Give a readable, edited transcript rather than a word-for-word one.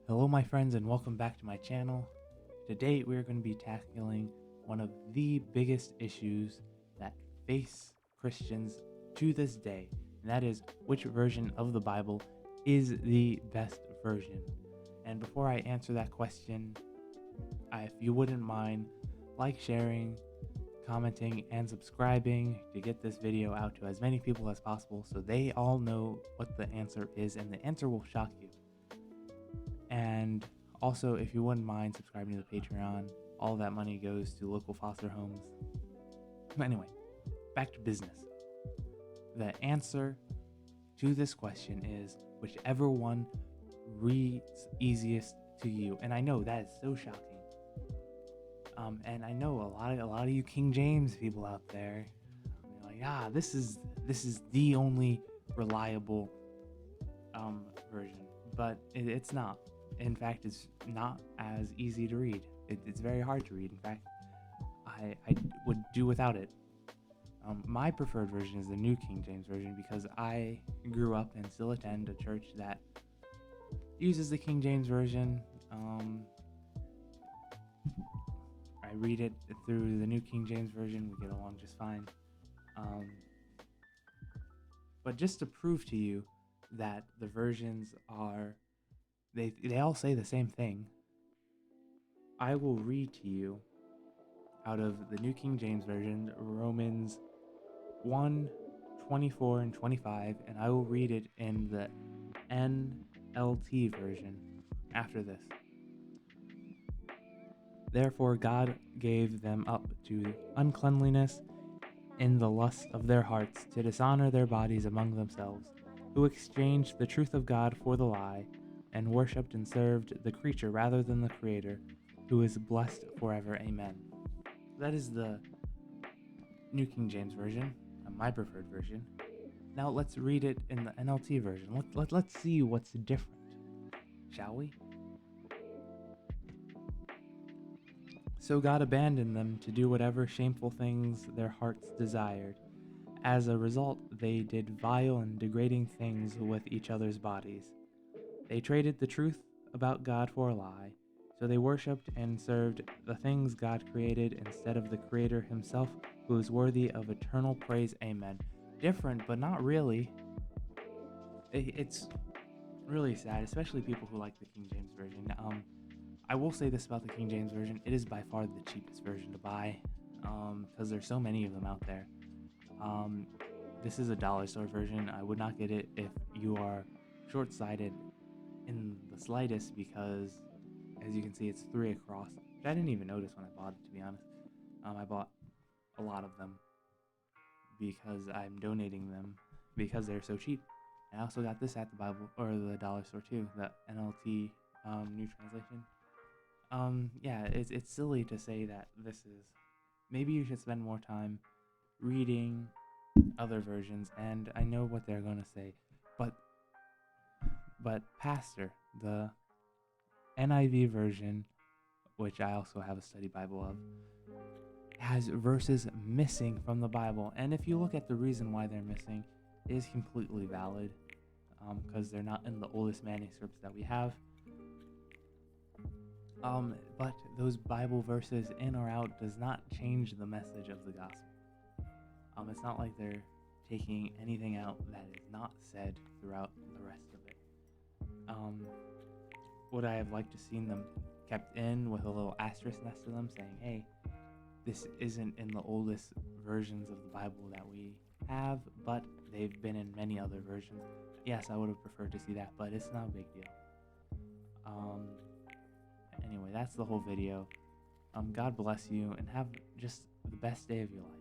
Hello my friends and welcome back to my channel. Today we're going to be tackling one of the biggest issues that face Christians to this day, and that is which version of the Bible is the best version. And before I answer that question, if you wouldn't mind sharing, commenting, and subscribing to get this video out to as many people as possible so they all know what the answer is, and the answer will shock you. And also, if you wouldn't mind subscribing to the Patreon, all that money goes to local foster homes. But anyway, back to business. The answer to this question is whichever one reads easiest to you. And I know that is so shocking. And I know a lot of you King James people out there, you're like, this is the only reliable version, but it's not. In fact, it's not as easy to read. It's very hard to read. In fact, I would do without it. My preferred version is the New King James Version because I grew up and still attend a church that uses the King James Version. I read it through the New King James Version. We get along just fine. But just to prove to you that the versions are they all say the same thing, I will read to you out of the New King James Version, Romans 1:24 and 25, and I will read it in the NLT version after this. Therefore God gave them up to uncleanliness in the lust of their hearts, to dishonor their bodies among themselves, who exchanged the truth of God for the lie, and worshipped and served the creature rather than the Creator, who is blessed forever. Amen. That is the New King James Version, my preferred version. Now let's read it in the NLT version. Let's see what's different, shall we? So God abandoned them to do whatever shameful things their hearts desired. As a result, they did vile and degrading things with each other's bodies. They traded the truth about God for a lie, so they worshipped and served the things God created instead of the Creator himself, who is worthy of eternal praise. Amen. Different, but not really. It's really sad, especially people who like the King James Version. I will say this about the King James Version: it is by far the cheapest version to buy, because there's so many of them out there. This is a dollar store version. I would not get it if you are short-sighted in the slightest, because as you can see, it's 3 across, which I didn't even notice when I bought it, to be honest. I bought a lot of them because I'm donating them because they're so cheap. I also got this at the Bible or the dollar store too, the NLT New Translation. It's silly to say that this is, maybe you should spend more time reading other versions, and I know what they're going to say, but Pastor, the NIV version, which I also have a study Bible of, has verses missing from the Bible. And if you look at the reason why they're missing, it is completely valid, because they're not in the oldest manuscripts that we have. But those Bible verses in or out does not change the message of the gospel. It's not like they're taking anything out that is not said throughout the rest of it. Would I have liked to seen them kept in with a little asterisk next to them saying, hey, this isn't in the oldest versions of the Bible that we have, but they've been in many other versions? Yes, I would have preferred to see that, but it's not a big deal. Anyway, that's the whole video. God bless you, and have just the best day of your life.